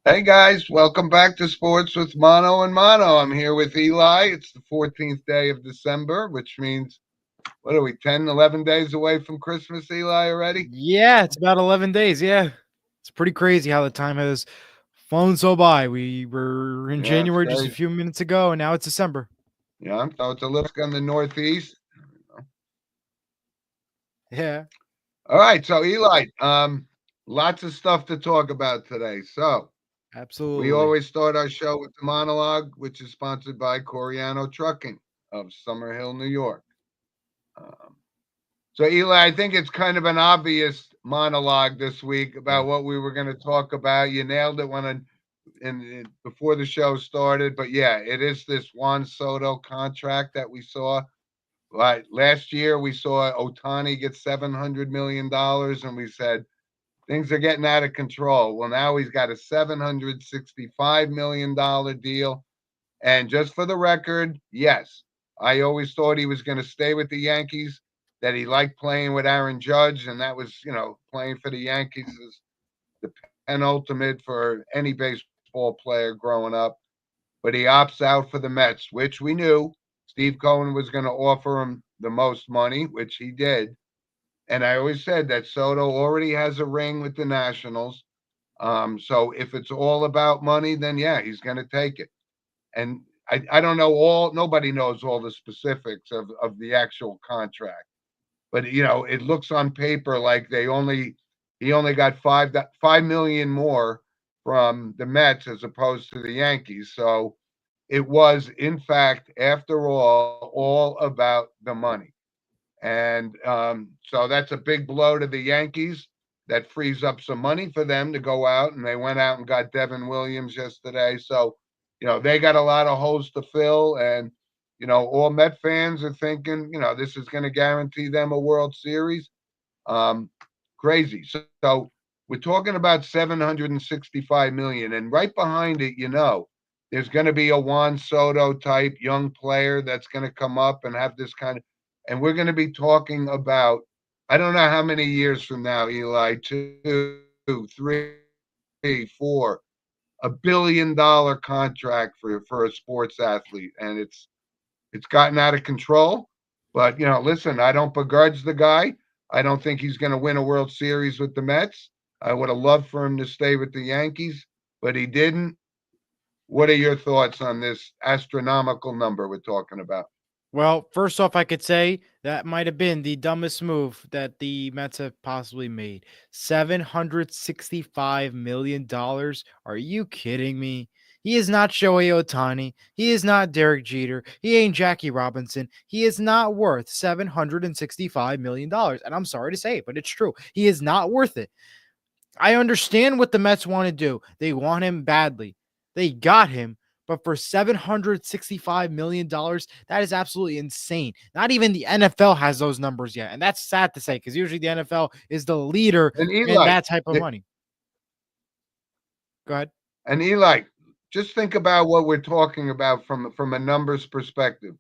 Hey guys, welcome back to Sports with Mono and Mono. I'm here with Eli. It's the 14th day of December, which means, what are we, 10, 11 days away from Christmas, Eli, already? Yeah, it's about 11 days. Yeah. It's pretty crazy how the time has flown so by. We were in Yeah, it's January just a crazy. few minutes ago, and now it's December. Yeah, so it's a little on the Northeast. Yeah, All right, so Eli, lots of stuff to talk about today. So we absolutely. always start our show with the monologue, which is sponsored by Coriano Trucking of Summerhill, New York. Um, So, Eli, I think it's kind of an obvious monologue this week Yeah. about what we were going to talk about. You nailed it before the show started, but yeah, it is this Juan Soto contract that we saw. Right, last year we saw Otani get $700 million, and we said things are getting out of control. Well, now he's got a $765 million deal, and just for the record, yes, I always thought he was going to stay with the Yankees, that he liked playing with Aaron Judge, and that was, playing for the Yankees is the penultimate for any baseball player growing up. But he opts out for the Mets, which we knew Steve Cohen was going to offer him the most money, which he did. And I always said that Soto already has a ring with the Nationals. So if it's all about money, then yeah, he's going to take it. And I don't know nobody knows all the specifics of the actual contract, but it looks on paper like he only got 5 million more from the Mets as opposed to the Yankees. So it was, in fact, after all about the money. And so that's a big blow to the Yankees. That frees up some money for them to go out, and they went out and got Devin Williams yesterday. So, they got a lot of holes to fill, and all Met fans are thinking, this is going to guarantee them a World Series. Um, Crazy. So we're talking about 765 million, and right behind it, there's going to be a Juan Soto type young player that's going to come up and have this kind of, and we're going to be talking about, I don't know how many years from now, Eli, 2, 3, 4, $1 billion contract for a sports athlete, and it's gotten out of control. But listen, I don't begrudge the guy. I don't think he's going to win a World Series with the Mets. I would have loved for him to stay with the Yankees, but he didn't. What are your thoughts on this astronomical number we're talking about? Well, first off, I could say that might have been the dumbest move that the Mets have possibly made. $765 million. Are you kidding me? He is not Shohei Otani. He is not Derek Jeter. He ain't Jackie Robinson. He is not worth $765 million. And I'm sorry to say it, but it's true. He is not worth it. I understand what the Mets want to do. They want him badly. They got him, but for $765 million, that is absolutely insane. Not even the NFL has those numbers yet. And that's sad to say because usually the NFL is the leader And in Eli, that type of money. Go ahead. and Eli, just think about what we're talking about from a numbers perspective.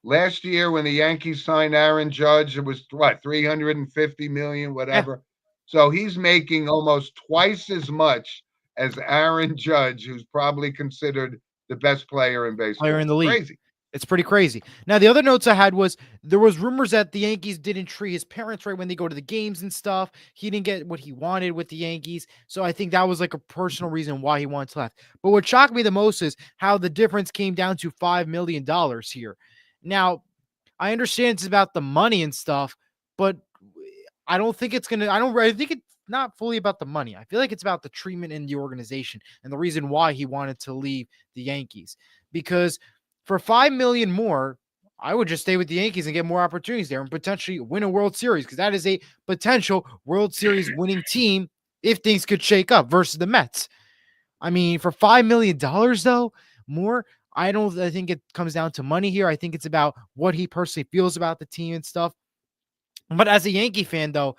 Last year, when the Yankees signed Aaron Judge, it was what, 350 million, Yeah, whatever. So he's making almost twice as much as Aaron Judge, who's probably considered the best player in player in baseball. the league. Crazy. It's pretty crazy. Now, the other notes I had was there was rumors that the Yankees didn't treat his parents right when they go to the games and stuff. He didn't get what he wanted with the Yankees. So I think that was like a personal reason why he wanted to left. But what shocked me the most is how the difference came down to $5 million here. Now, I understand it's about the money and stuff, but I don't think it's gonna. I think it's not fully about the money. I feel like it's about the treatment in the organization and the reason why he wanted to leave the Yankees. Because for 5 million more, I would just stay with the Yankees and get more opportunities there and potentially win a World Series because that is a potential World Series winning team if things could shake up versus the Mets. I mean, for $5 million though, more. I don't. I think it comes down to money here. I think it's about what he personally feels about the team and stuff. But as a Yankee fan, though,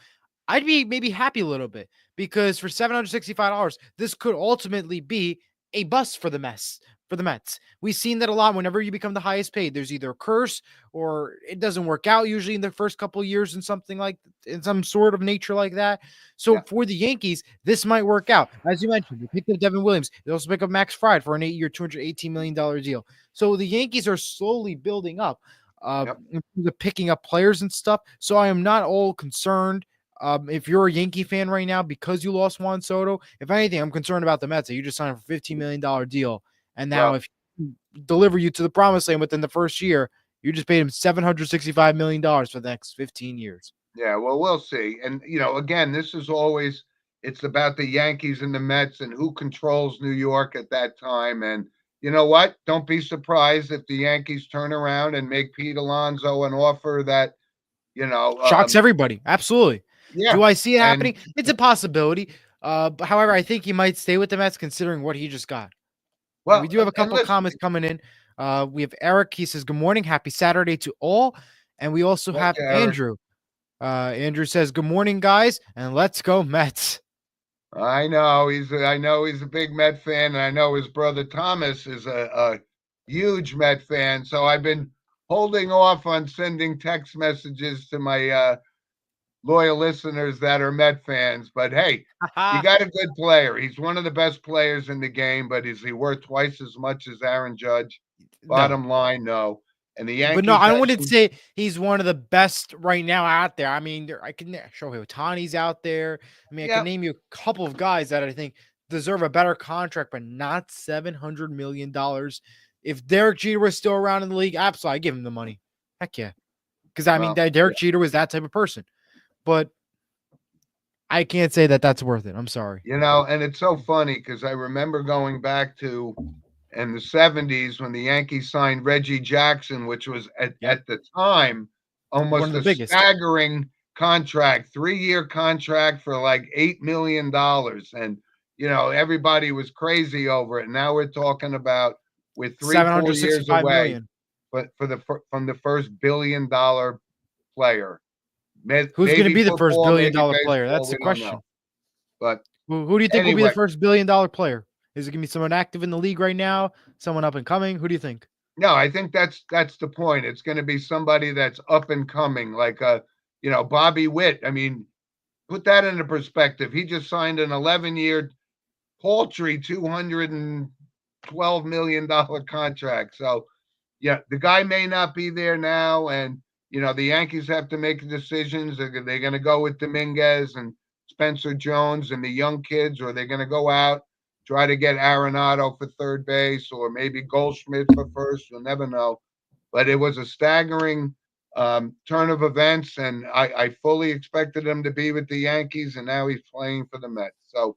I'd be maybe happy a little bit because for $765, this could ultimately be a bust for the for the Mets. We've seen that a lot. Whenever you become the highest paid, there's either a curse or it doesn't work out usually in the first couple of years, and something like in some sort of nature like that. So Yeah. for the Yankees, this might work out. As you mentioned, they picked up Devin Williams. They also picked up Max Fried for an 8-year, $218 million deal. So the Yankees are slowly building up Yep. in terms of picking up players and stuff. So I am not all concerned. If you're a Yankee fan right now because you lost Juan Soto, if anything, I'm concerned about the Mets. You just signed a $15 million deal. And now, Well, if you deliver you to the promised land within the first year, you just paid him $765 million for the next 15 years. yeah, well, we'll see. And, again, this is always, it's about the Yankees and the Mets and who controls New York at that time. And you know what? Don't be surprised if the Yankees turn around and make Pete Alonso an offer that, you know, Shocks everybody. Absolutely. yeah. Do I see it And happening? It's a possibility. But however, I think he might stay with the Mets considering what he just got. And we well, do have a and couple listen, comments coming in. We have Eric. He says, "Good morning, happy Saturday to all." And we also thank have you, Eric. Andrew. Andrew says, "Good morning, guys, and let's go Mets." I know he's a big Met fan, and I know his brother Thomas is a huge Met fan. So I've been holding off on sending text messages to my loyal listeners that are Met fans. But hey, you got a good player. He's one of the best players in the game, but is he worth twice as much as Aaron Judge? No, Bottom line, no. And the but no, Yankees I had wouldn't some, say he's one of the best right now out there. I mean, I can show Otani's out there. I mean, I can yeah, name you a couple of guys that I think deserve a better contract, but not $700 million. If Derek Jeter was still around in the league, absolutely, I give him the money. Heck yeah, because I mean, well, that Derek Jeter was that type of person. But I can't say that that's worth it. I'm sorry. and it's so funny because I remember going back to in the 70s when the Yankees signed Reggie Jackson, which was Yep, at the time one of almost the a biggest. staggering contract, 3-year contract for like $8 million. And, everybody was crazy over it. Now we're talking about we're three, Seven 4 hundred years sixty-five away, million. but from the first $1 billion player. Who's going to Maybe be the first football, billion maybe dollar player? baseball, That's the we don't question. know. But Who do you think will be the anyway, first billion-dollar player? Is it going to be someone active in the league right now? Someone up and coming? Who do you think? no, I think that's the point. It's going to be somebody that's up and coming, like Bobby Witt. I mean, put that into perspective. He just signed an 11-year paltry $212 million contract. So, yeah, the guy may not be there now, and the Yankees have to make decisions. They're going to go with Dominguez and Spencer Jones and the young kids, or they're going to go out try to get Arenado for third base, or maybe Goldschmidt for first. You'll never know. But it was a staggering turn of events, and I fully expected him to be with the Yankees, and now he's playing for the Mets. So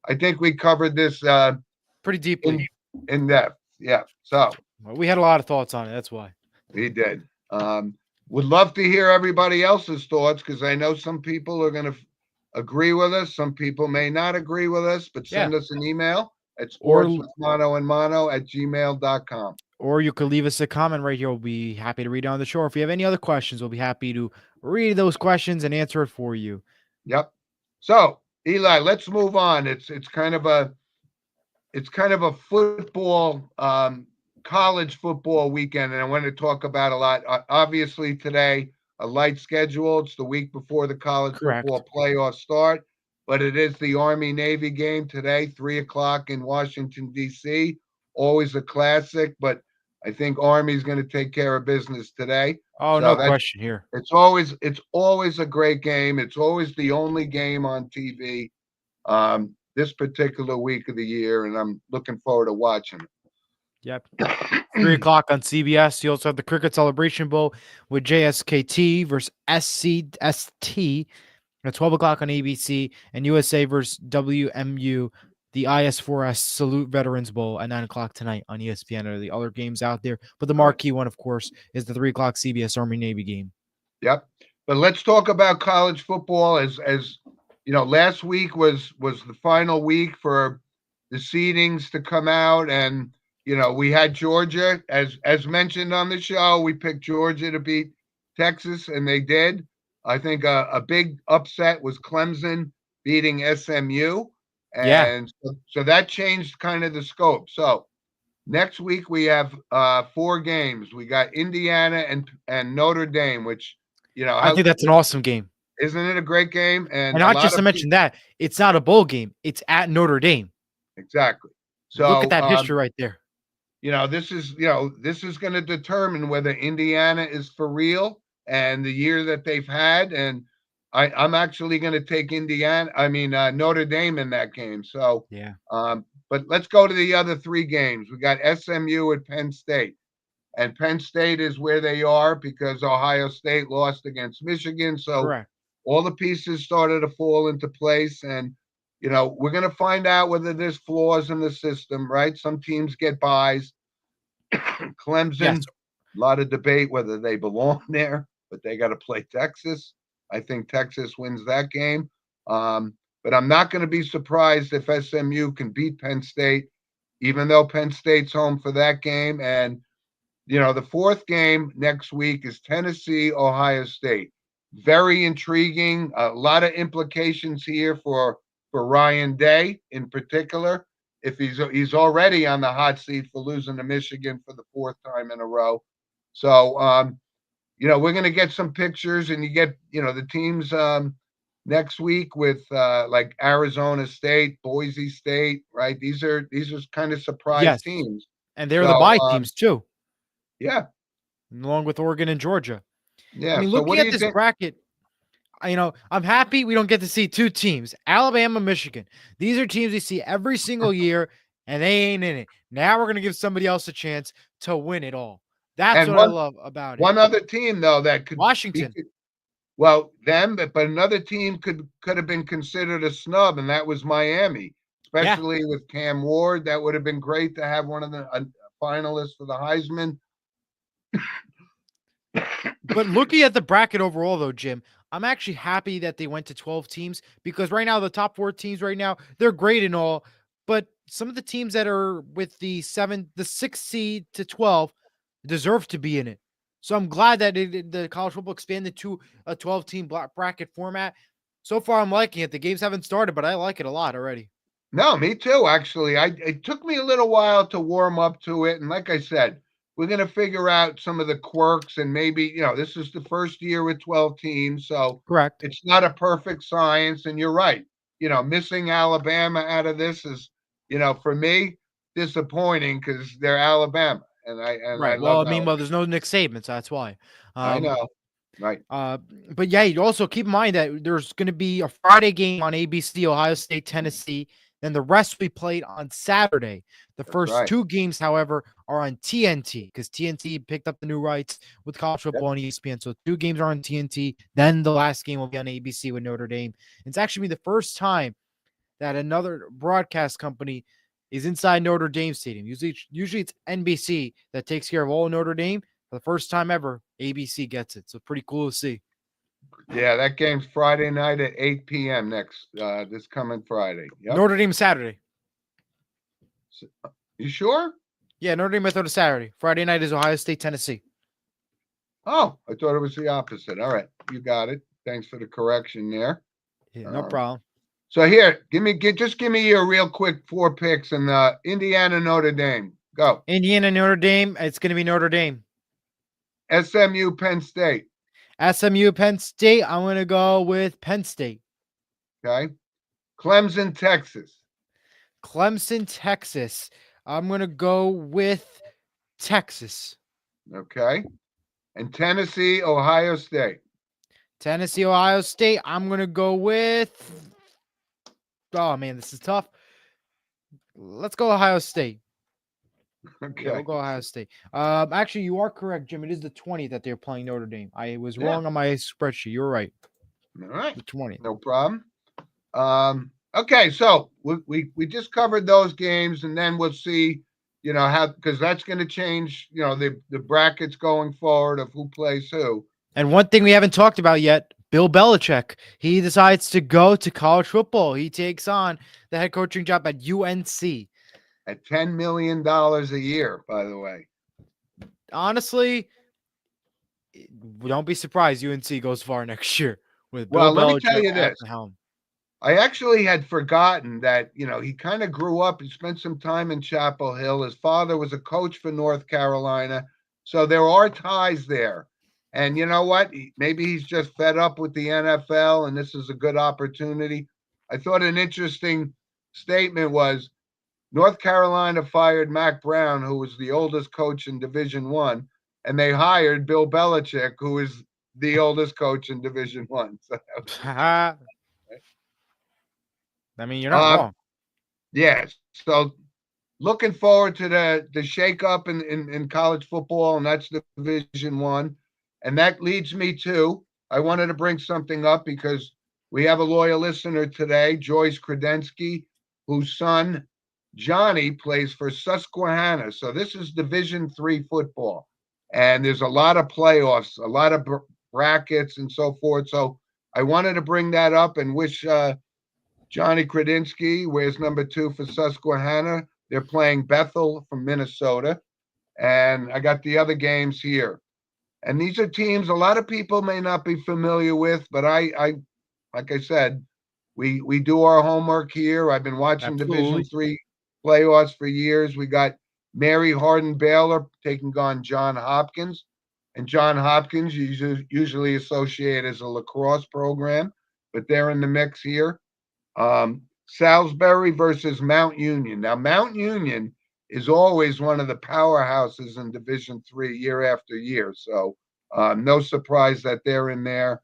I think we covered this Pretty deeply. in in depth. Yeah. So Well, we had a lot of thoughts on it. That's why. we did. Would love to hear everybody else's thoughts because I know some people are going to agree with us. Some people may not agree with us, but Yeah. send us an email at Or sportswithmono@gmail.com. or you could leave us a comment right here. We'll be happy to read it on the show. If you have any other questions, we'll be happy to read those questions and answer it for you. Yep. So Eli, let's move on. It's kind of a football college football weekend, and I want to talk about a lot. Obviously, today a light schedule. It's the week before the college Correct. football playoffs start, but it is the Army Navy game today, 3 o'clock in Washington D.C. Always a classic, but I think Army's going to take care of business today. Oh, So no that's question here. it's always a great game. It's always the only game on TV this particular week of the year, and I'm looking forward to watching Yep. it. 3 o'clock on CBS. You also have the Cricket Celebration Bowl with JSKT versus SCST at 12 o'clock on ABC, and USA versus WMU, the IS4S Salute Veterans Bowl at 9 o'clock tonight on ESPN. Are the other games out there, but the All right. marquee one, of course, is the 3 o'clock CBS Army Navy game. Yep. But let's talk about college football. As last week was the final week for the seedings to come out, and we had Georgia as mentioned on the show. We picked Georgia to beat Texas, and they did. I think a big upset was Clemson beating SMU, Yeah. and so that changed kind of the scope. So Next week we have 4 games. We got Indiana and Notre Dame, which I how think that's an awesome game. isn't it a great game? And And a not lot just of to mention that, it's not a bowl game. It's at Notre Dame. exactly. Look at So that history right there. this is going to determine whether Indiana is for real and the year that they've had. And I'm actually going to take Notre Dame in that game. So, Yeah. but let's go to the other 3 games. We got SMU at Penn State, and Penn State is where they are because Ohio State lost against Michigan. So Correct. all the pieces started to fall into place. And, we're going to find out whether there's flaws in the system, right? Some teams get buys. Yes. Clemson, a lot of debate whether they belong there, but they got to play Texas. I think Texas wins that game. But I'm not going to be surprised if SMU can beat Penn State, even though Penn State's home for that game. And, the 4th game next week is Tennessee, Ohio State. Very intriguing. A lot of implications here for Ryan Day in particular. If he's already on the hot seat for losing to Michigan for the 4th time in a row. So we're going to get some pictures, and you get the teams next week with like Arizona State, Boise State, right? These are kind of surprise Yes. teams. And they're the So bye teams too, yeah, along with Oregon and Georgia. I yeah. mean, So what looking do at you this think? bracket, I'm happy we don't get to see 2 teams, Alabama, Michigan. These are teams we see every single year, and they ain't in it. Now we're going to give somebody else a chance to win it all. That's And what I love about it. one other team though that could be Washington. well them, but another team could have been considered a snub, and that was Miami, Yeah. especially with Cam Ward. That would have been great to have one of the finalists for the Heisman. But looking at the bracket overall, though, Jim, I'm actually happy that they went to 12 teams because right now, the top 4 teams right now, they're great and all. But some of the teams that are with the 6th seed to 12 deserve to be in it. So I'm glad that the college football expanded to a 12-team bracket format. So far, I'm liking it. The games haven't started, but I like it a lot already. No, me too. Actually, it took me a little while to warm up to it, and like I said, we're going to figure out some of the quirks, and maybe this is the first year with 12 teams, so Correct. it's not a perfect science. And you're right. Missing Alabama out of this is, for me, disappointing because they're Alabama, and I Right. Well, love I mean, Alabama. there's no Nick Saban, so that's why. I Um, know, right? Uh, but yeah, you also keep in mind that there's going to be a Friday game on ABC, Ohio State, Tennessee. Then the rest we played on Saturday. The That's first right. 2 games, however, are on TNT because TNT picked up the new rights with college Yep. football and ESPN. So 2 games are on TNT. Then the last game will be on ABC with Notre Dame. It's actually the first time that another broadcast company is inside Notre Dame Stadium. Usually it's NBC that takes care of all Notre Dame. For the first time ever, ABC gets it. So pretty cool to see. Yeah, that game's Friday night at 8 p.m. next this coming Friday. Yep. Notre Dame Saturday. You sure? Yeah, Notre Dame I thought is Saturday. Friday night is Ohio State, Tennessee. Oh, I thought it was the opposite. All right, you got it. Thanks for the correction there. Yeah, no problem. So here, give me your real quick 4 picks and Indiana, Notre Dame. Go. Indiana, Notre Dame. It's going to be Notre Dame. SMU, Penn State. SMU, Penn State. I'm going to go with Penn State. Okay. Clemson, Texas. Clemson, Texas. I'm going to go with Texas. Okay. And Tennessee, Ohio State. Tennessee, Ohio State. I'm going to go with. Oh, man, this is tough. Let's go Ohio State. Okay. Yeah, we'll go Ohio State. Actually, you are correct, Jim. It is the 20th that they're playing Notre Dame. I was wrong on my spreadsheet. You're right. All right. The 20th. No problem. Okay, so we just covered those games, and then we'll see, how, because that's going to change, the brackets going forward of who plays who. And one thing we haven't talked about yet, Bill Belichick. He decides to go to college football. He takes on the head coaching job at UNC. At $10 million a year, by the way. Honestly, don't be surprised UNC goes far next year with Bill Well, let me Belichick tell you at this. the helm. I actually had forgotten that, he kind of grew up. He spent some time in Chapel Hill. His father was a coach for North Carolina. So there are ties there. And you know what? Maybe he's just fed up with the NFL and this is a good opportunity. I thought an interesting statement was North Carolina fired Mac Brown, who was the oldest coach in Division One, and they hired Bill Belichick, who is the oldest coach in Division One. So that was I mean, you're not um, wrong. yeah. So looking forward to the shakeup in college football, and that's Division One. And that leads me to I wanted to bring something up because we have a loyal listener today, Joyce Kredensky, whose son Johnny plays for Susquehanna. So this is Division 3 football, and there's a lot of playoffs, a lot of brackets, and so forth. So I wanted to bring that up and wish Johnny Kredensky wears number 2 for Susquehanna. They're playing Bethel from Minnesota. And I got the other games here. And these are teams a lot of people may not be familiar with, but I like I said, we do our homework here. I've been watching Absolutely. Division 3 playoffs for years. We got Mary Hardin Baylor taking on John Hopkins. And John Hopkins usually associated as a lacrosse program, but they're in the mix here. Salisbury versus Mount Union. Now, Mount Union is always one of the powerhouses in Division 3 year after year. So, no surprise that they're in there.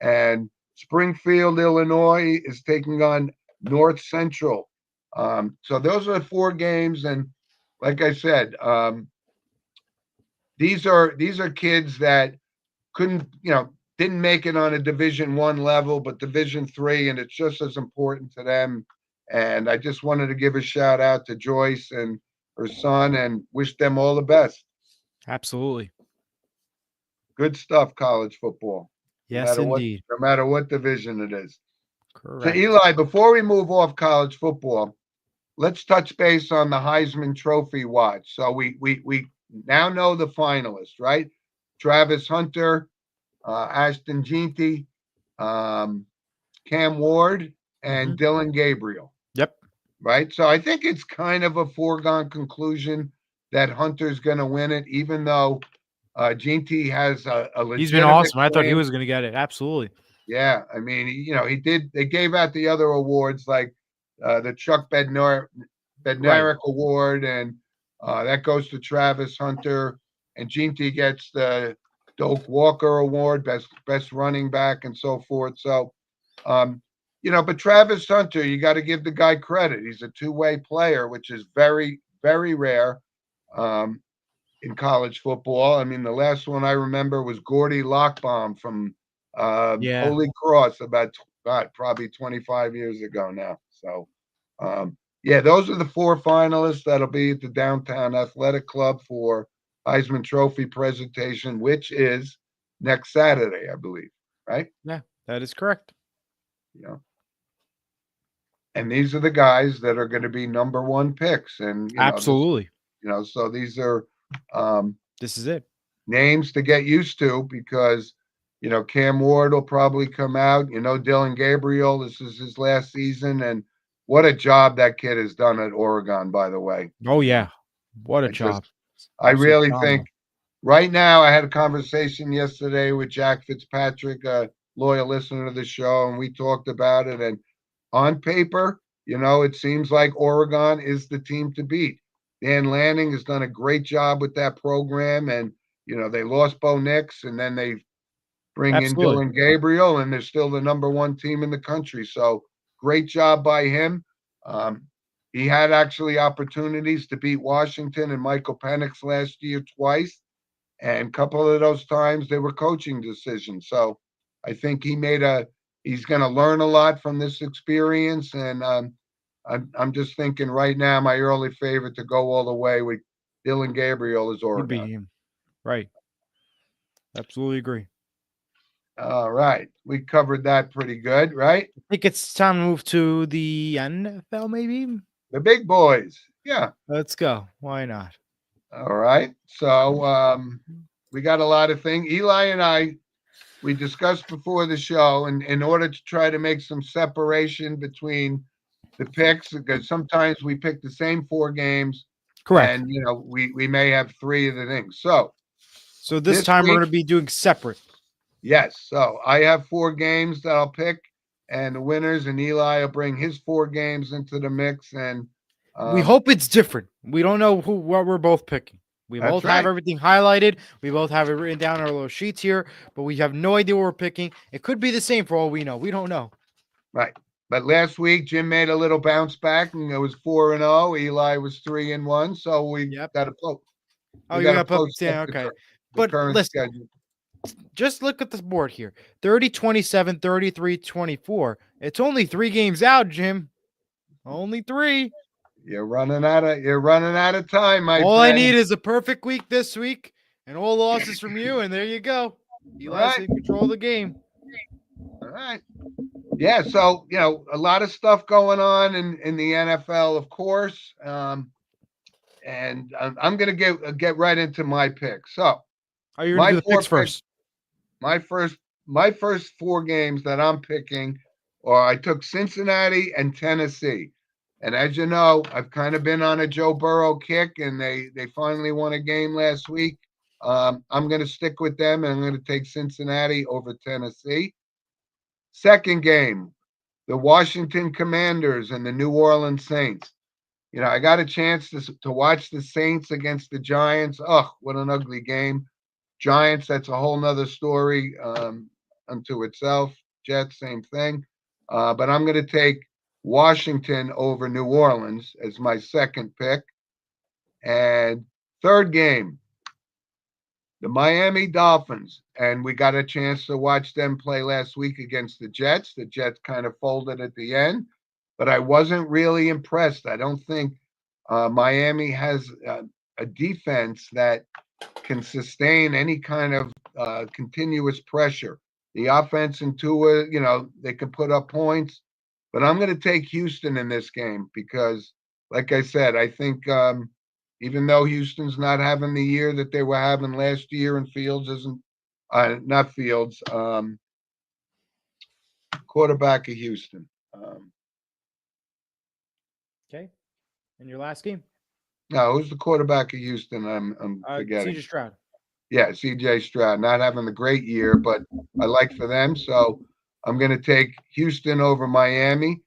And Springfield, Illinois is taking on North Central. So those are the 4 games. And like I said, these are kids that couldn't, didn't make it on a Division 1 level, but Division 3, and it's just as important to them. And I just wanted to give a shout out to Joyce and her son and wish them all the best. Absolutely. Good stuff, college football, no Yes, matter what, indeed. no matter what division it is. So Correct. Eli, before we move off college football, let's touch base on the Heisman Trophy watch. So we now know the finalists, right? Travis Hunter, Ashton Jeanty, um, Cam Ward, and Hmm. Dylan Gabriel, Yep. right? So I think it's kind of a foregone conclusion that Hunter's going to win it, even though Jeanty has a He's been legitimate awesome. I thought he claim. was going to get it. Absolutely. Yeah, I mean, he did. They gave out the other awards like the Chuck Right. Bednarik Award, and that goes to Travis Hunter, and Jeanty gets the Doak Walker Award, best running back, and so forth. So, um, but Travis Hunter, you got to give the guy credit. He's a two-way player, which is very, very rare um, in college football. I mean, the last one I remember was Gordy Lockbaum from Yeah. Holy Cross about God, probably 25 years ago now. So, yeah, those are the 4 finalists that'll be at the Downtown Athletic Club for Heisman Trophy presentation, which is next Saturday, I believe. Right? Yeah. That is correct. You know, and these are the guys that are going to be number 1 picks, and Absolutely. so these are um, This is it. names to get used to because Cam Ward will probably come out. Dylan Gabriel, this is his last season, and what a job that kid has done at Oregon, by the way. Oh, yeah. What a I just job. I Absolutely really think phenomenal. right now I had a conversation yesterday with Jack Fitzpatrick, a loyal listener to the show, and we talked about it. And on paper, it seems like Oregon is the team to beat. Dan Lanning has done a great job with that program, and they lost Bo Nix, and then they bring in Absolutely. Dylan Gabriel, and they're still the number 1 team in the country. So great job by him. Um, he had actually opportunities to beat Washington and Michael Penix last year twice, and a couple of those times they were coaching decisions. So I think he's going to learn a lot from this experience, and I'm just thinking right now my early favorite to go all the way with Dylan Gabriel is Would be Oregon. him. Right. Absolutely agree. All right, we covered that pretty good, right? I think it's time to move to the NFL, maybe. The big boys, yeah. Let's go. Why not? All right, so we got a lot of things. Eli and I we discussed before the show, and in order to try to make some separation between the picks, because sometimes we pick the same four games, Correct. and we may have three of the things. So So this this time we're week, going to be doing separate. yes. So I have four games that I'll pick, and the winners, and Eli will bring his four games into the mix, and We hope it's different. We don't know what we're both picking. We that's both have right, everything highlighted. We both have it written down on our little sheets here, but we have no idea what we're picking. It could be the same for all we know. We don't know. right. But last week, Jim made a little bounce back, and it was 4-0. Eli was 3-1. So we Yep. got to post. Oh, We you got to got put post up yeah, okay. the But current listen, schedule. just look at this board here. 30-27, 33-24. It's only 3 games out, Jim. Only 3. You're running out of time, my All I friend. need is a perfect week this week and all losses from you, and there you go. All Eli's right, in control of the game. all right. Yeah, so a lot of stuff going on in the NFL, of course. And I'm gonna get right into my picks. So Are you going to my do the four picks picks, first? my first four games that I'm picking, or I took Cincinnati and Tennessee. And as you know, I've kind of been on a Joe Burrow kick, and they finally won a game last week. I'm going to stick with them, and I'm going to take Cincinnati over Tennessee. Second game, the Washington Commanders and the New Orleans Saints. I got a chance to watch the Saints against the Giants. Oh, what an ugly game. Giants, that's a whole nother story unto itself. Jets, same thing. But I'm going to take Washington over New Orleans as my second pick. And third game, the Miami Dolphins. And we got a chance to watch them play last week against the Jets. The Jets kind of folded at the end, but I wasn't really impressed. I don't think Miami has a defense that can sustain any kind of continuous pressure. The offense and Tua, they can put up points, but I'm going to take Houston in this game because, like I said, I think even though Houston's not having the year that they were having last year, and Fields isn't, not Fields, quarterback of Houston. Okay. And your last game? No, who's the quarterback of Houston? I'm forgetting. CJ Stroud. Yeah, CJ Stroud, not having a great year, but I like for them. So I'm going to take Houston over Miami.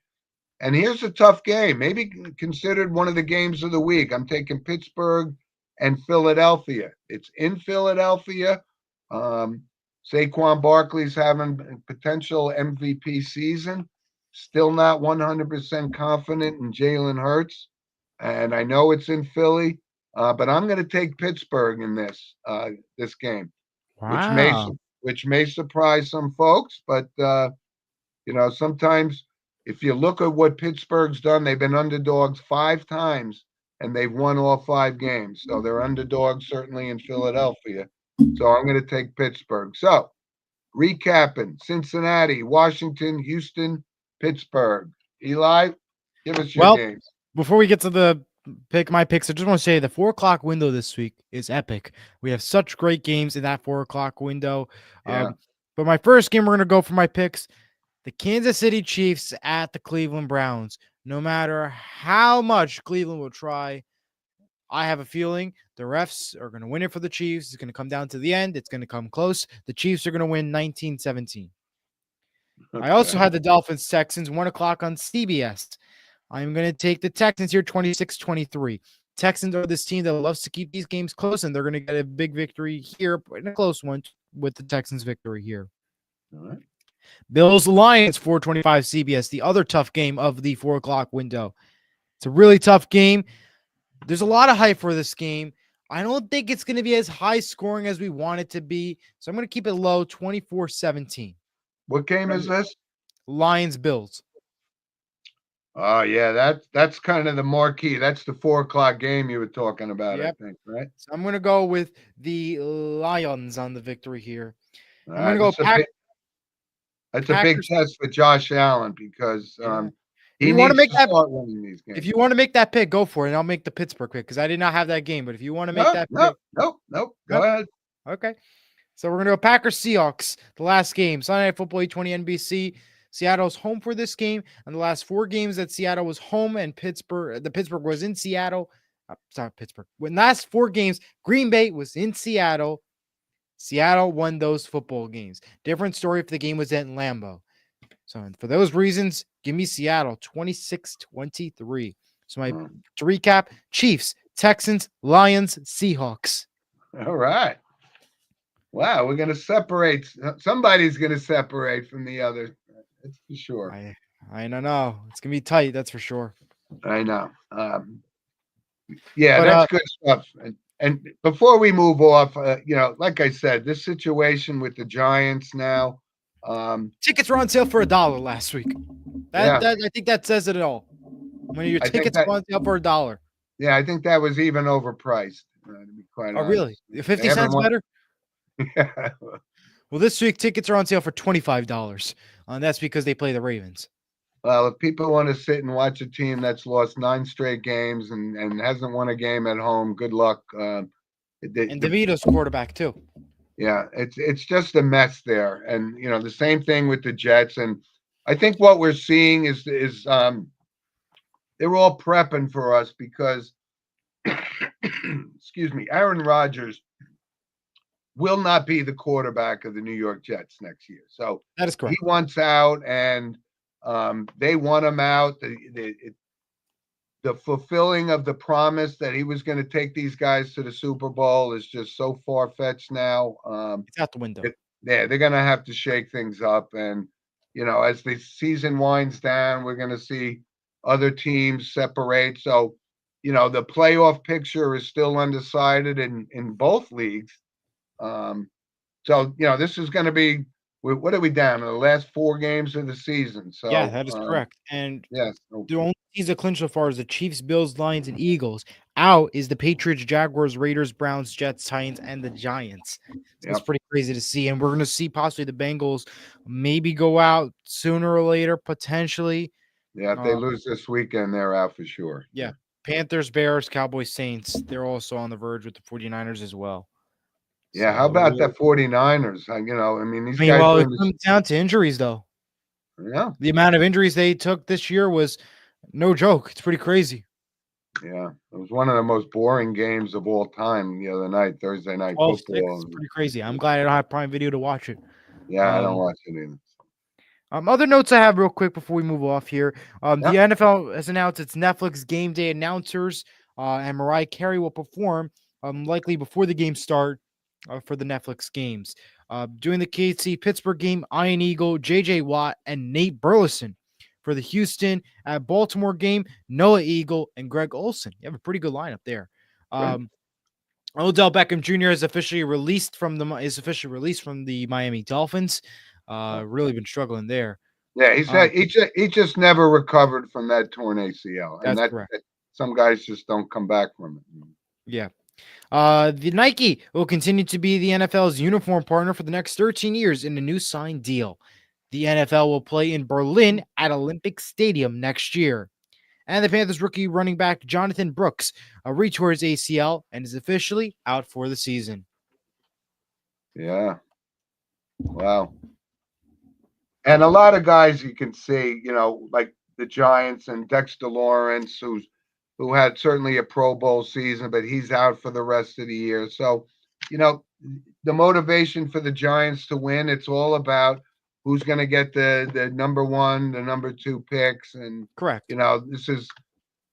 And here's a tough game, maybe considered one of the games of the week. I'm taking Pittsburgh and Philadelphia. It's in Philadelphia. Um, Saquon Barkley's having a potential MVP season. Still not 100% confident in Jalen Hurts. And I know it's in Philly, but I'm going to take Pittsburgh in this game, which may Wow. which may surprise some folks. But sometimes if you look at what Pittsburgh's done, they've been underdogs 5 times, and they've won all 5 games. So they're underdogs certainly in Philadelphia. So I'm going to take Pittsburgh. So recapping: Cincinnati, Washington, Houston, Pittsburgh. Eli, give us your Well, games. before we get to my picks, I just want to say the 4 o'clock window this week is epic. We have such great games in that 4 o'clock window. Yeah. But my first game, we're going to go for my picks: the Kansas City Chiefs at the Cleveland Browns. No matter how much Cleveland will try, I have a feeling the refs are going to win it for the Chiefs. It's going to come down to the end. It's going to come close. The Chiefs are going to win 19-17. I also Okay. had the Dolphins Texans 1 o'clock on CBS. I'm going to take the Texans here 26-23. Texans are this team that loves to keep these games close, and they're going to get a big victory here, in a close one with the Texans victory here. All right. Bills Lions 425 CBS, the other tough game of the 4 o'clock window. It's a really tough game. There's a lot of hype for this game. I don't think it's going to be as high scoring as we want it to be. So I'm going to keep it low, 24-17. What game is this? Lions Bills. Oh yeah, that's kind of the marquee. That's the 4 o'clock game you were talking about, Yep. I think, right? So I'm going to go with the Lions on the victory here. All I'm right. going to go That's a big Packers. test for Josh Allen because Yeah. If he you want to needs make to that, start winning these if games. you want to make that pick, go for it. And I'll make the Pittsburgh pick because I did not have that game. But if you want to make Nope, that nope, pick, nope, nope. Go nope. ahead. Okay. So we're gonna go Packers Seahawks. The last game, Sunday Night Football 820 NBC. Seattle's home for this game, and the last 4 games that Seattle was home and Pittsburgh was in Seattle. Sorry, Pittsburgh. When last 4 games, Green Bay was in Seattle. Seattle won those football games. Different story if the game was at Lambeau. So for those reasons, give me Seattle 26-23. So to recap, Chiefs, Texans, Lions, Seahawks. All right. Wow, we're going to separate. Somebody's going to separate from the other. That's for sure. I don't know. It's going to be tight. That's for sure. I know. That's good stuff. And before we move off, like I said, this situation with the Giants now. Tickets were on sale for $1 last week. I think that says it all. When your tickets were on sale for $1. Yeah, I think that was even overpriced. To be quite honest. Really? 50 cents better? Yeah. Well, this week tickets are on sale for $25. And that's because they play the Ravens. Well, if people want to sit and watch a team that's lost 9 straight games and hasn't won a game at home, good luck. And DeVito's quarterback too. Yeah, it's just a mess there. And the same thing with the Jets. And I think what we're seeing is they're all prepping for us because excuse me, Aaron Rodgers will not be the quarterback of the New York Jets next year. So that is correct. He wants out, and they want him out. The fulfilling of the promise that he was going to take these guys to the Super Bowl is just so far-fetched now. It's out the window. They're going to have to shake things up. And, as the season winds down, we're going to see other teams separate. So, the playoff picture is still undecided in both leagues. So, this is going to be, what are we down in the last 4 games of the season? So yeah, that is correct. And yes, the only teams that clinch so far is the Chiefs, Bills, Lions, and Eagles. Out is the Patriots, Jaguars, Raiders, Browns, Jets, Titans, and the Giants. So it's pretty crazy to see. And we're going to see possibly the Bengals maybe go out sooner or later, potentially. Yeah, if they lose this weekend, they're out for sure. Yeah. Panthers, Bears, Cowboys, Saints. They're also on the verge with the 49ers as well. Yeah, how about the 49ers? These guys. Well, it comes down to injuries, though. Yeah. The amount of injuries they took this year was no joke. It's pretty crazy. Yeah, it was one of the most boring games of all time the other night, Thursday night football. It's pretty crazy. I'm glad I don't have Prime Video to watch it. Yeah, I don't watch it either. Other notes I have real quick before we move off here. The NFL has announced its Netflix game day announcers, and Mariah Carey will perform likely before the game start for the Netflix games. During the KC Pittsburgh game, Ian Eagle, J.J. Watt, and Nate Burleson. For the Houston at Baltimore game, Noah Eagle and Greg Olsen. You have a pretty good lineup there. Odell Beckham Jr. is officially released from the Miami Dolphins. Really been struggling there. Yeah, he just never recovered from that torn ACL, and that's correct. Some guys just don't come back from it. Yeah. The Nike will continue to be the NFL's uniform partner for the next 13 years in a new signed deal. The NFL will play in Berlin at Olympic Stadium next year. And the Panthers rookie running back Jonathan Brooks retore his ACL and is officially out for the season. Yeah. Wow. And a lot of guys you can see, like the Giants and Dexter Lawrence, who had certainly a Pro Bowl season, but he's out for the rest of the year. So, the motivation for the Giants to win, it's all about who's going to get the number 1, the number 2 picks. And correct.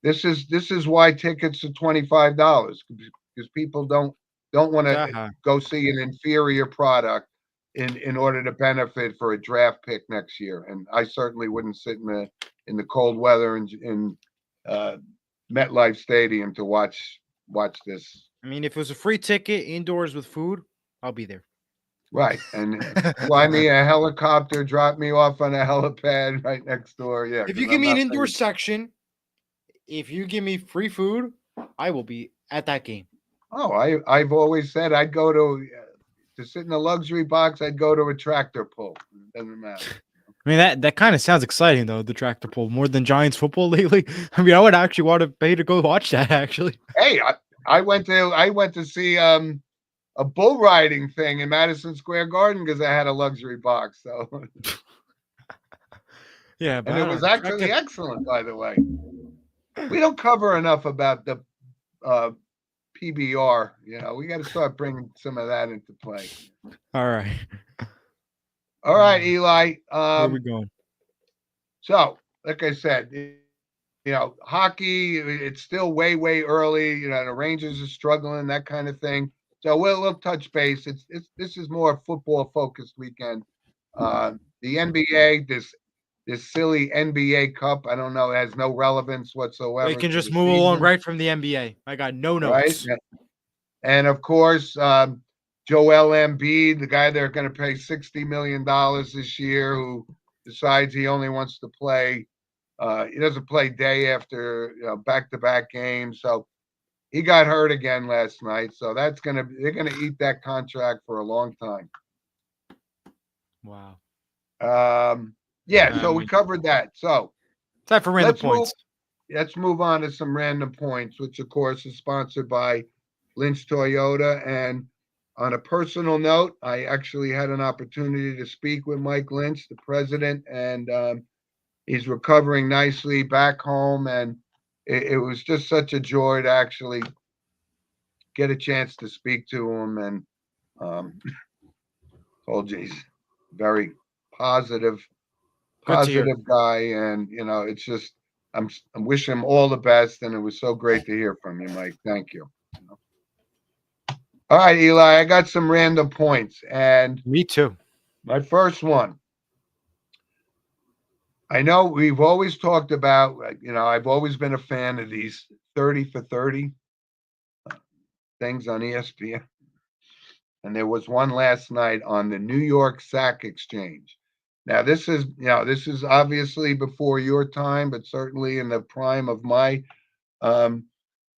This is why tickets are $25, because people don't want to go see an inferior product in order to benefit for a draft pick next year. And I certainly wouldn't sit in the cold weather in MetLife Stadium to watch this. I mean, if it was a free ticket indoors with food, I'll be there. Right. And fly me a helicopter, drop me off on a helipad right next door. Yeah. If you give me an indoor section, if you give me free food, I will be at that game. Oh, I've always said I'd go to sit in a luxury box. I'd go to a tractor pull. It doesn't matter. I mean, that kind of sounds exciting, though, the tractor pull, more than Giants football lately. I mean, I would actually want to pay to go watch that, actually. Hey, I went to see a bull riding thing in Madison Square Garden because I had a luxury box. So, Yeah, but and I it don't was know. actually excellent, by the way. We don't cover enough about the uh, PBR. We got to start bringing some of that into play. All right. All right, Eli. Where we going? So, like I said, hockey, it's still way, way early. The Rangers are struggling, that kind of thing. So we'll touch base. This is more a football focused weekend. The NBA, this silly NBA Cup, I don't know, it has no relevance We whatsoever can to just the move along season, right from the NBA. I got no right? notes. And of course, Joel Embiid, the guy they're going to pay $60 million this year, who decides he only wants to play. He doesn't play day after back-to-back games, so he got hurt again last night. So they're gonna eat that contract for a long time. Wow. Yeah, so we covered that. So Time for random let's move. points. Let's move on to some random points, which of course is sponsored by Lynch Toyota. And on a personal note, I actually had an opportunity to speak with Mike Lynch, the president, and he's recovering nicely back home. And it was just such a joy to actually get a chance to speak to him. And told you he's very positive, Good to hear. positive guy. And, it's just, I'm wishing him all the best. And it was so great to hear from you, Mike. Thank you. All right, Eli, I got some random points. And Me too. my first one, I know we've always talked about, I've always been a fan of these 30 for 30 things on ESPN. And there was one last night on the New York Sack Exchange. Now, this is obviously before your time, but certainly in the prime of my. Um,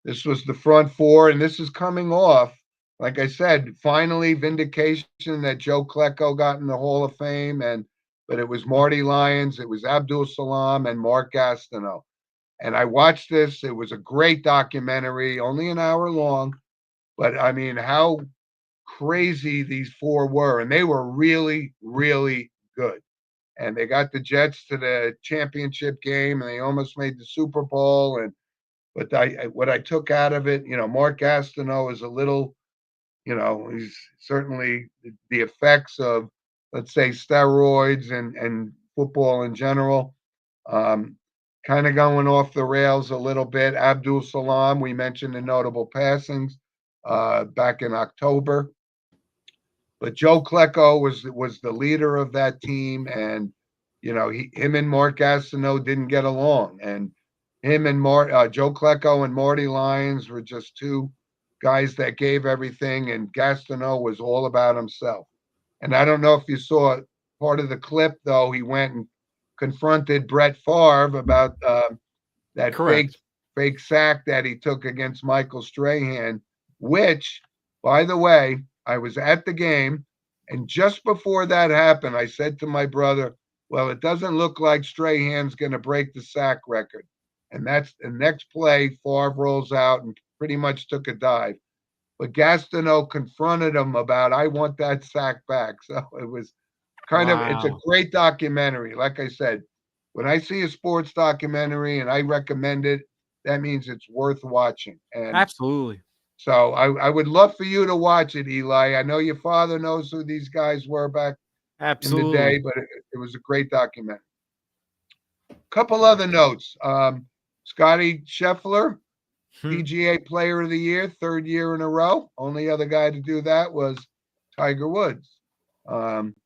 this was the front four, and this is coming off. Like I said, finally vindication that Joe Klecko got in the Hall of Fame, but it was Marty Lyons, it was Abdul Salam, and Mark Gastineau. And I watched this. It was a great documentary, only an hour long, but I mean, how crazy these four were, and they were really, really good. And they got the Jets to the championship game, and they almost made the Super Bowl. But what I took out of it, Mark Gastineau is a little, he's certainly the effects of, let's say, steroids and football in general. Um, Kind of going off the rails a little bit. Abdul Salam, we mentioned the notable passings back in October. But Joe Klecko was the leader of that team, and him and Mark Gastineau didn't get along, and him and Joe Klecko and Marty Lyons were just two guys that gave everything, and Gastineau was all about himself. And I don't know if you saw part of the clip, though. He went and confronted Brett Favre about that fake Correct. sack that he took against Michael Strahan, which, by the way, I was at the game, and just before that happened, I said to my brother, "Well, it doesn't look like Strahan's going to break the sack record." And that's the next play. Favre rolls out and pretty much took a dive. But Gastineau confronted him about, "I want that sack back." So it was it's a Wow. great documentary. Like I said, when I see a sports documentary and I recommend it, that means it's worth watching. And Absolutely. so I would love for you to watch it, Eli. I know your father knows who these guys were back in the day, Absolutely. but it was a great documentary. Couple other notes. Scotty Scheffler, Hmm. PGA Player of the Year, third year in a row. Only other guy to do that was Tiger Woods. Um,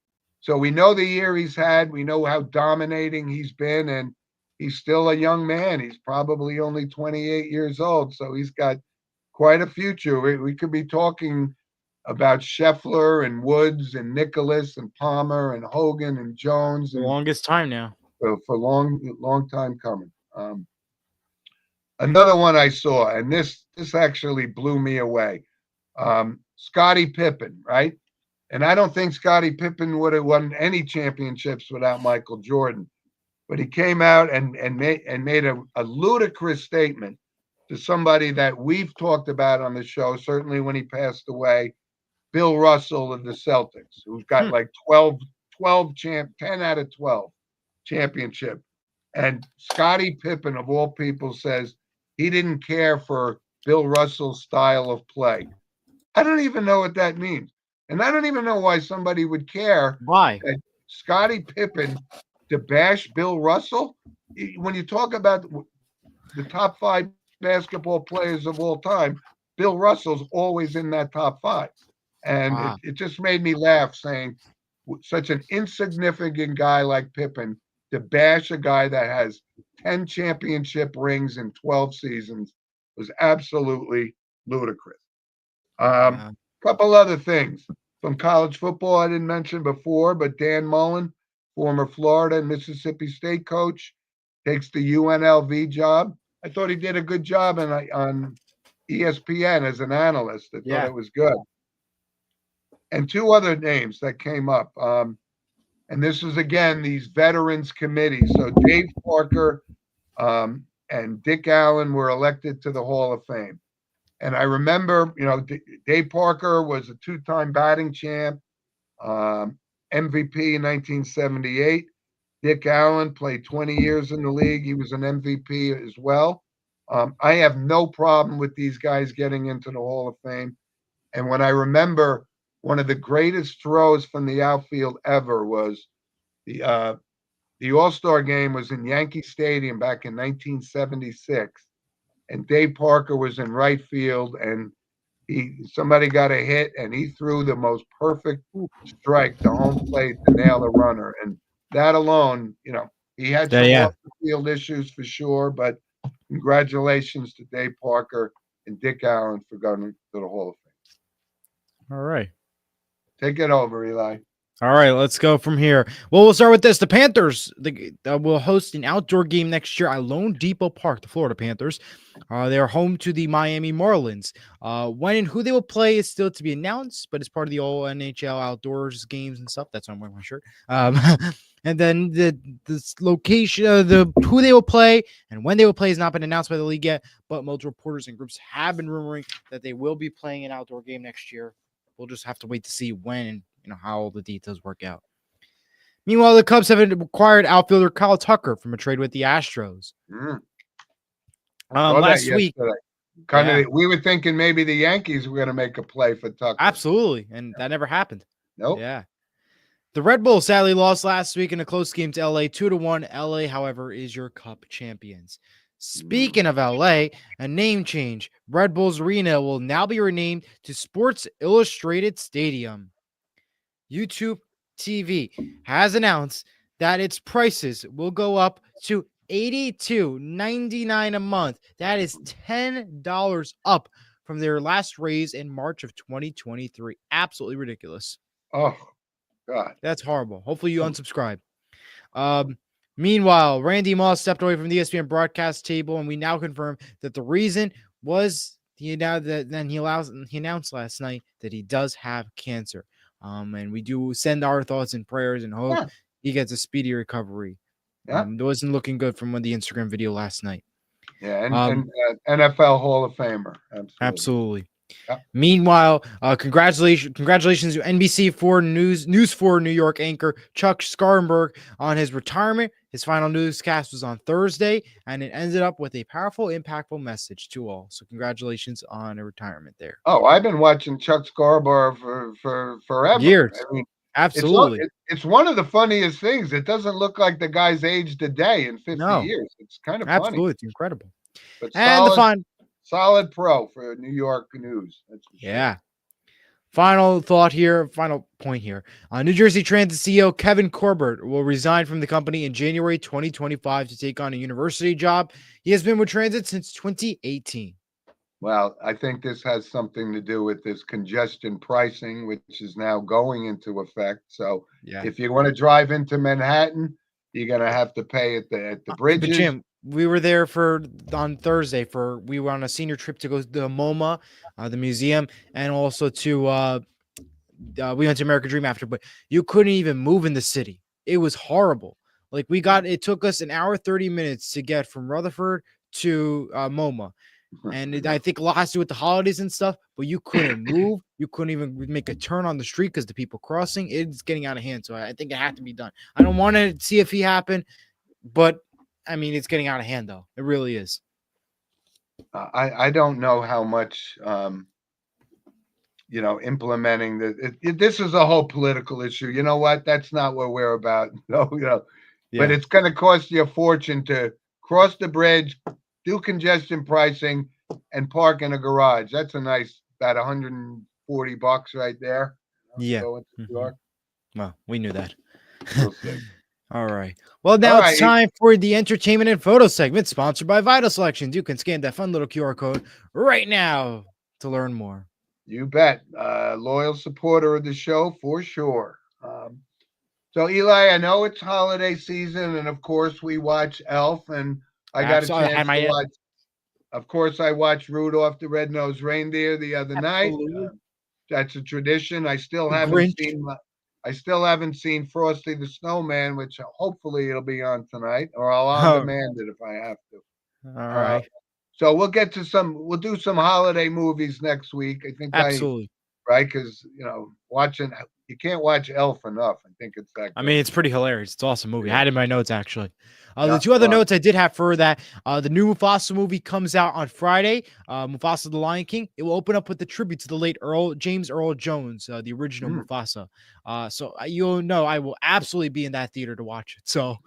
so we know the year he's had. We know how dominating he's been, and he's still a young man. He's probably only 28 years old, so he's got quite a future. We could be talking about Scheffler and Woods and Nicholas and Palmer and Hogan and Jones The and longest time now. for long, long time coming. Another one I saw, and this actually blew me away. Scottie Pippen, right? And I don't think Scottie Pippen would have won any championships without Michael Jordan. But he came out and made a ludicrous statement to somebody that we've talked about on the show, certainly when he passed away, Bill Russell of the Celtics, who's got Hmm. like 10 out of 12 championship. And Scottie Pippen, of all people, says he didn't care for Bill Russell's style of play. I don't even know what that means. And I don't even know why somebody would care Why? that Scottie Pippen to bash Bill Russell. When you talk about the top five basketball players of all time, Bill Russell's always in that top five. And Wow. it just made me laugh saying such an insignificant guy like Pippen to bash a guy that has 10 championship rings in 12 seasons was absolutely ludicrous. Wow. Couple other things from college football I didn't mention before, but Dan Mullen, former Florida and Mississippi State coach, takes the UNLV job. I thought he did a good job on ESPN as an analyst. I thought Yeah. it was good. And two other names that came up. And this is again these veterans committees. So Dave Parker and Dick Allen were elected to the Hall of Fame. And I remember, Dave Parker was a two-time batting champ, MVP in 1978. Dick Allen played 20 years in the league. He was an MVP as well. I have no problem with these guys getting into the Hall of Fame. And when I remember one of the greatest throws from the outfield ever was the All-Star game was in Yankee Stadium back in 1976, and Dave Parker was in right field, and somebody got a hit, and he threw the most perfect strike to home plate to nail the runner, and that alone, he had Yeah. some Yeah. off the field issues for sure, but congratulations to Dave Parker and Dick Allen for going to the Hall of Fame. All right. Take it over, Eli. All right, let's go from here. Well, we'll start with this. The Panthers will host an outdoor game next year at Lone Depot Park, the Florida Panthers. They're home to the Miami Marlins. When and who they will play is still to be announced, but it's part of the all NHL outdoors games and stuff. That's why I'm wearing my shirt. And then the location, the who they will play and when they will play has not been announced by the league yet, but most reporters and groups have been rumoring that they will be playing an outdoor game next year. We'll just have to wait to see when and how all the details work out. Meanwhile, the Cubs have acquired outfielder Kyle Tucker from a trade with the Astros. Last week, we were thinking maybe the Yankees were going to make a play for Tucker. Absolutely, and that never happened. Nope. Yeah. The Red Bulls sadly lost last week in a close game to LA 2-1. LA, however, is your Cup champions. Speaking of LA, a name change. Red Bulls Arena will now be renamed to Sports Illustrated Stadium. YouTube TV has announced that its prices will go up to $82.99 a month. That is $10 up from their last raise in March of 2023. Absolutely ridiculous. Oh, God. That's horrible. Hopefully you unsubscribe. Meanwhile, Randy Moss stepped away from the ESPN broadcast table, and we now confirm that the reason was he announced last night that he does have cancer. And we do send our thoughts and prayers and hope he gets a speedy recovery. It wasn't looking good from the Instagram video last night. Yeah, and NFL Hall of Famer. Absolutely. Yeah. Meanwhile, congratulations to NBC 4 News 4 New York anchor Chuck Scarenberg on his retirement. His final newscast was on Thursday, and it ended up with a powerful, impactful message to all. So congratulations on a retirement there. Oh, I've been watching Chuck Scarenberg for forever. Years. I mean, absolutely. It's one of the funniest things. It doesn't look like the guy's aged a day in 50 years. It's kind of absolutely funny. It's incredible. But and solid pro for New York news. That's for sure. Yeah. Final point here. New Jersey Transit CEO Kevin Corbett will resign from the company in January 2025 to take on a university job. He has been with Transit since 2018. Well, I think this has something to do with this congestion pricing, which is now going into effect. So if you want to drive into Manhattan, you're going to have to pay at the bridges. But Jim, we were there on Thursday we were on a senior trip to go to the MoMA, the museum, and also to we went to American Dream after, but you couldn't even move in the city. It was horrible. Like it took us an hour 30 minutes to get from Rutherford to MoMA. And I think a lot has to do with the holidays and stuff, but you couldn't move. You couldn't even make a turn on the street because the people crossing, it's getting out of hand. So I think it had to be done. I don't want to see if he happened, but I mean, it's getting out of hand, though. It really is. I don't know how much implementing this is a whole political issue. You know what? That's not what we're about. No, but it's going to cost you a fortune to cross the bridge, do congestion pricing, and park in a garage. That's a nice about $140 right there. Yeah. Going to New York. Well, we knew that. We'll see. All right. Well, now it's time for the entertainment and photo segment sponsored by Vital Selections. You can scan that fun little QR code right now to learn more. You bet. Loyal supporter of the show for sure. So, Eli, I know it's holiday season, and of course, we watch Elf, and I got a chance to watch. Of course, I watched Rudolph the Red-Nosed Reindeer the other night. That's a tradition. I still haven't seen Frosty the Snowman, which hopefully it'll be on tonight, or I'll on demand it if I have to. All right. So we'll do some holiday movies next week. I think absolutely right, because you can't watch Elf enough. I think it's that good. I mean, it's pretty hilarious. It's an awesome movie. I had it in my notes actually. The two other notes I did have for that, the new Mufasa movie comes out on Friday. Mufasa the Lion King. It will open up with the tribute to the late James Earl Jones, the original Mufasa. So you'll know I will absolutely be in that theater to watch it. So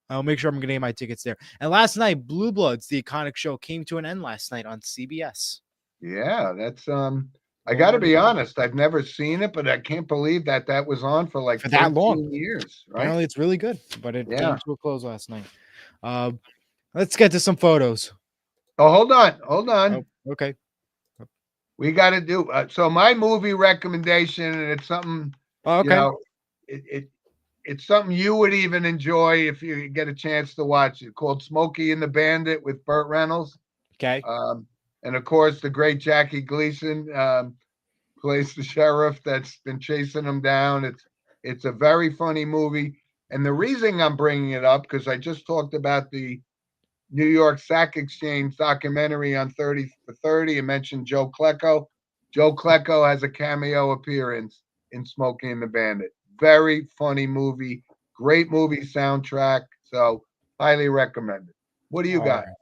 I'll make sure I'm going to get my tickets there. And last night, Blue Bloods, the iconic show, came to an end last night on CBS. Yeah, that's I got to be honest. I've never seen it, but I can't believe that was on for that long years. Right? Apparently, it's really good, but it came to a close last night. Let's get to some photos. Oh, hold on. Oh, okay. We got to do so. My movie recommendation, and it's something. It's something you would even enjoy if you get a chance to watch it. Called Smokey and the Bandit with Burt Reynolds. Okay. And of course, the great Jackie Gleason plays the sheriff that's been chasing him down. It's a very funny movie. And the reason I'm bringing it up, because I just talked about the New York Sack Exchange documentary on 30 for 30 and mentioned Joe Klecko. Joe Klecko has a cameo appearance in Smokey and the Bandit. Very funny movie. Great movie soundtrack. So highly recommended. What do you got? Right.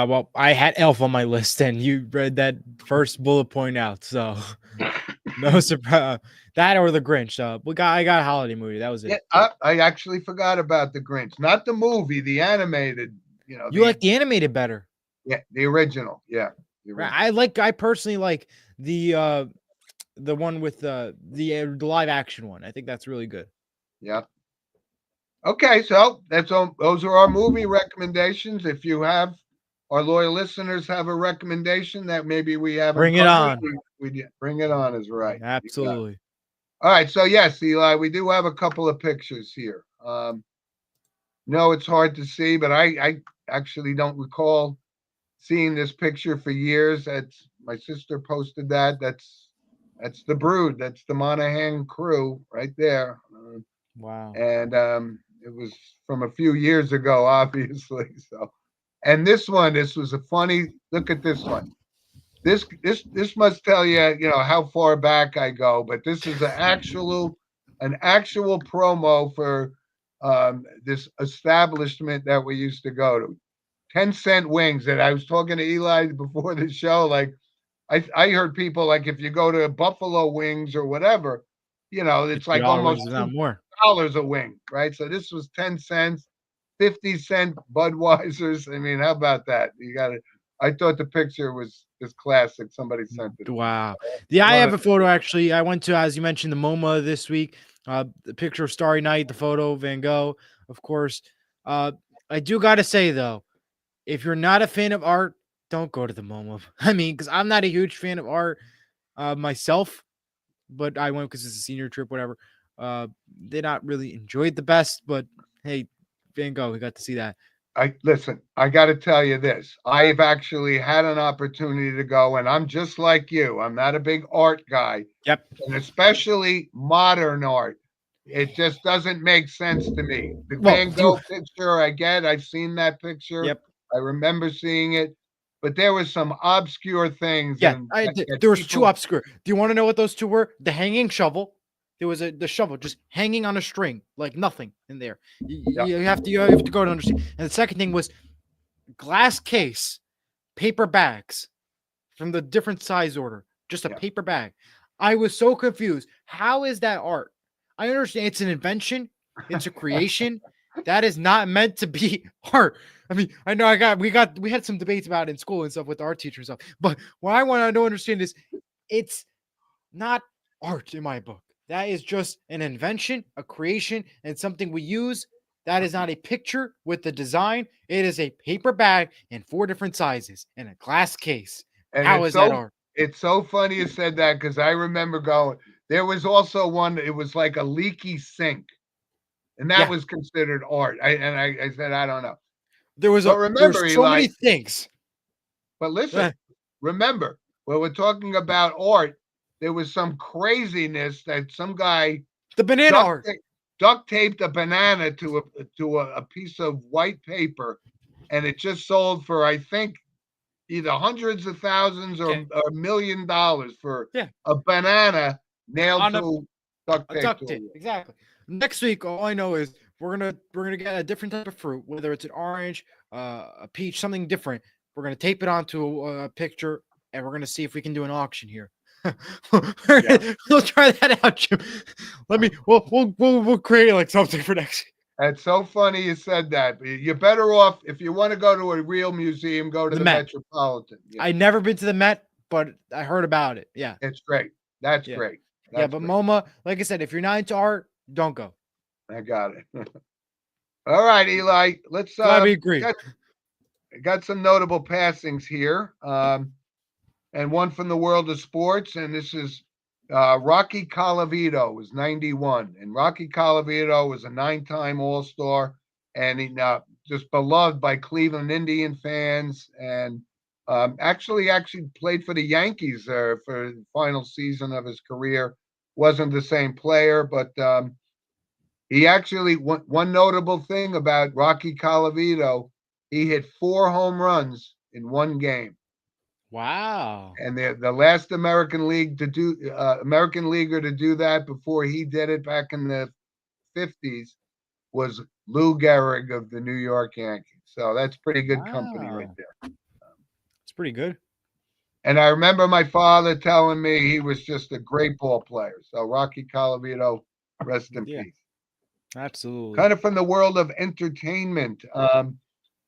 Well, I had Elf on my list, and you read that first bullet point out, so no surprise. That or the Grinch. I got a holiday movie. That was it. Yeah, I actually forgot about the Grinch, not the movie, the animated. You like the animated better? Yeah, the original. Yeah, the original. I personally like the one with the live action one. I think that's really good. Yeah. Okay, so those are our movie recommendations. If you have our loyal listeners have a recommendation that maybe we haven't bring it on. We bring it on is right. Absolutely. All right, so yes, Eli, we do have a couple of pictures here. No, it's hard to see, but I actually don't recall seeing this picture for years. That's my sister posted that. That's the Brood. That's the Monahan crew right there. Wow. And it was from a few years ago, obviously. So. And this was a funny look at this one. This must tell you, how far back I go, but this is an actual promo for this establishment that we used to go to. 10-cent wings. And I was talking to Eli before the show, like I heard people like if you go to Buffalo Wings or whatever, it's like almost $2 a wing, right? So this was 10 cents. 50-cent Budweisers. I mean, how about that? I thought the picture was just classic. Somebody sent it. Wow. Yeah, I have a photo actually. I went to, as you mentioned, the MoMA this week. The picture of Starry Night, the photo of Van Gogh, of course. I do got to say though, if you're not a fan of art, don't go to the MoMA. I mean, because I'm not a huge fan of art myself, but I went because it's a senior trip, whatever. They not really enjoyed the best, but hey, Van Gogh, we got to see that. I got to tell you this. I've actually had an opportunity to go, and I'm just like you. I'm not a big art guy. Yep. And especially modern art. It just doesn't make sense to me. The Van Gogh picture, I've seen that picture. Yep. I remember seeing it. but there was some obscure things Yeah, and I that, did. that There was two people. obscure. Do you want to know what those two were? The hanging shovel. There was the shovel just hanging on a string, like nothing in there. Yeah, You have to go to understand. And the second thing was glass case, paper bags from the different size order, just a yeah. paper bag. I was so confused. How is that art? I understand it's an invention, it's a creation. That is not meant to be art. I mean, I know we had some debates about it in school and stuff with our teacher and stuff. But what I want to understand is it's not art in my book. That is just an invention, a creation, and something we use. That is not a picture with the design. It is a paper bag in four different sizes and a glass case. And How is that art? it's so funny you said that because I remember going. There was also one. It was like a leaky sink, and that Yeah, was considered art. I said I don't know, but there was remember, so Eli. many things. But listen, Uh, remember when we're talking about art, there was some craziness that some guy the banana duct art. duct taped a banana to a piece of white paper, and it just sold for I think either hundreds of thousands or Okay. $1 million for Yeah. a banana nailed On to duct a tape duct to a tape. wall. Exactly. Next week, all I know is we're gonna get a different type of fruit, whether it's an orange, a peach, something different. We're gonna tape it onto a picture, and we're gonna see if we can do an auction here. Yeah. We'll try that out, Jim. Let me. We'll create like something for next week. It's so funny you said that. You're better off if you want to go to a real museum, go to The the Met. Metropolitan. Yeah, I never been to the Met, but I heard about it. Yeah, it's great. That's yeah, great. yeah. That's But great. MoMA, like I said, if you're not into art, don't go. I got it. All right, Eli. Let's Glad we agree. got some notable passings here. And one from the world of sports. And this is Rocky Colavito was 91. And Rocky Colavito was a 9-time All-Star and he just beloved by Cleveland Indian fans. And actually played for the Yankees for the final season of his career. Wasn't the same player, but he actually, one notable thing about Rocky Colavito, he hit 4 home runs in one game. Wow. And the last American leaguer to do that before he did it back in the 50s was Lou Gehrig of the New York Yankees. So that's pretty good company right Wow. there. It's pretty good. And I remember my father telling me he was just a great ball player. So Rocky Colavito, rest in Yeah, peace. absolutely. Kind of from the world of entertainment.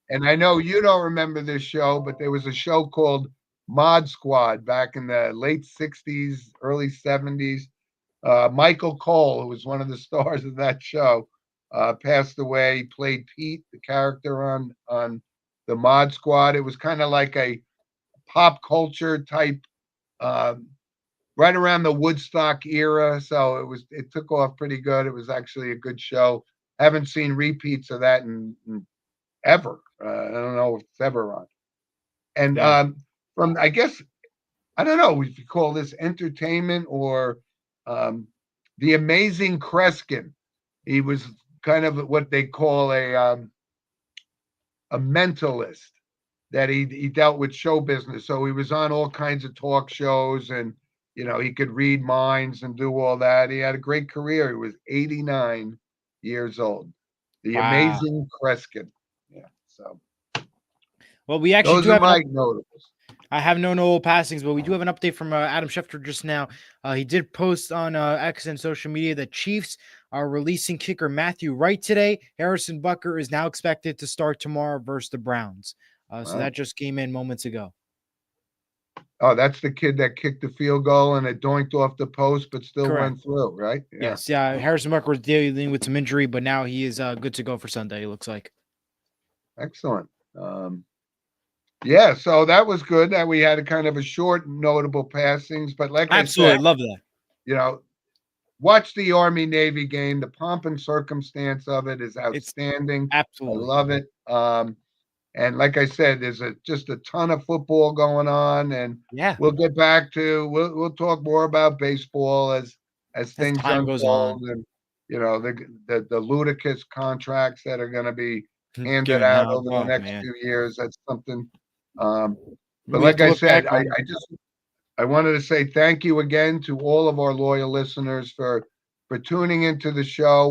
And I know you don't remember this show, but there was a show called Mod Squad back in the late 60s, early 70s. Michael Cole, who was one of the stars of that show, passed away. He played Pete, the character on the Mod Squad. It was kind of like a pop culture type, um, right around the Woodstock era. So it took off pretty good. It was actually a good show. Haven't seen repeats of that in ever. I don't know if it's ever on. And Yeah. from I guess I don't know if you call this entertainment or um, the amazing Kreskin. He was kind of what they call a mentalist that he dealt with show business. So he was on all kinds of talk shows and he could read minds and do all that. He had a great career. He was 89 years old. The Wow. amazing Kreskin. Yeah. So Well, we actually those do are have an my notables. I have no passings, but we do have an update from Adam Schefter just now. He did post on X and social media that Chiefs are releasing kicker Matthew Wright today. Harrison Butker is now expected to start tomorrow versus the Browns. So Wow. that just came in moments ago. Oh, that's the kid that kicked the field goal and it doinked off the post, but still Correct. went through, right? Yeah. Yes. Yeah. Harrison Butker was dealing with some injury, but now he is good to go for Sunday, it looks like. Excellent. Yeah, so that was good that we had a kind of a short notable passings, but like I Absolutely. said, Love that. you know, watch the Army Navy game. The pomp and circumstance of it is It's outstanding. I absolutely. love it. And like I said, there's just a ton of football going on, and Yeah. we'll talk more about baseball as As things time goes on. unfold, and the ludicrous contracts that are going to be handed Given out out. over the Oh, next man. few years. That's something But We have like to I look said, back on it. I wanted to say thank you again to all of our loyal listeners for tuning into the show.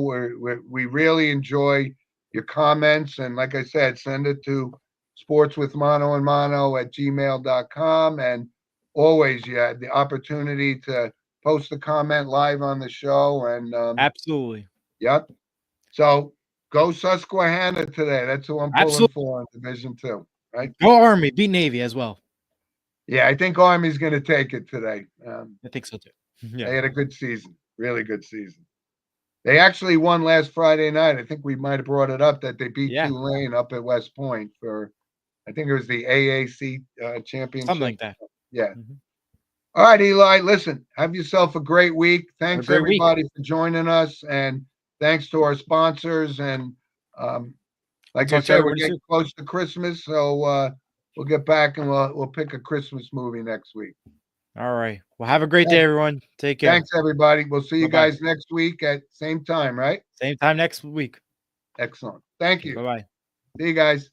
We really enjoy your comments. And like I said, send it to sportswithmono@gmail.com. And always you had the opportunity to post a comment live on the show. And Absolutely. yep. So go Susquehanna today. That's who I'm pulling Absolutely. for in Division Two, right? Go Army, beat Navy as well. Yeah, I think Army's going to take it today. I think so too. They Yeah. had a good season, really good season. They actually won last Friday night. I think we might have brought it up that they beat Yeah. Tulane up at West Point for, I think it was the AAC championship. Something like that. Yeah. Mhm. All right, Eli. Listen, have yourself a great week. Thanks great week. everybody for joining us, and thanks to our sponsors. And like I Talk to said, we're everybody getting soon. close to Christmas, so we'll get back and we'll pick a Christmas movie next week. All right. Well, have a great day, everyone. Take care. Thanks, everybody. We'll see you Bye-bye. guys next week at same time, right? Same time next week. Excellent. Thank you. Bye-bye. See you guys.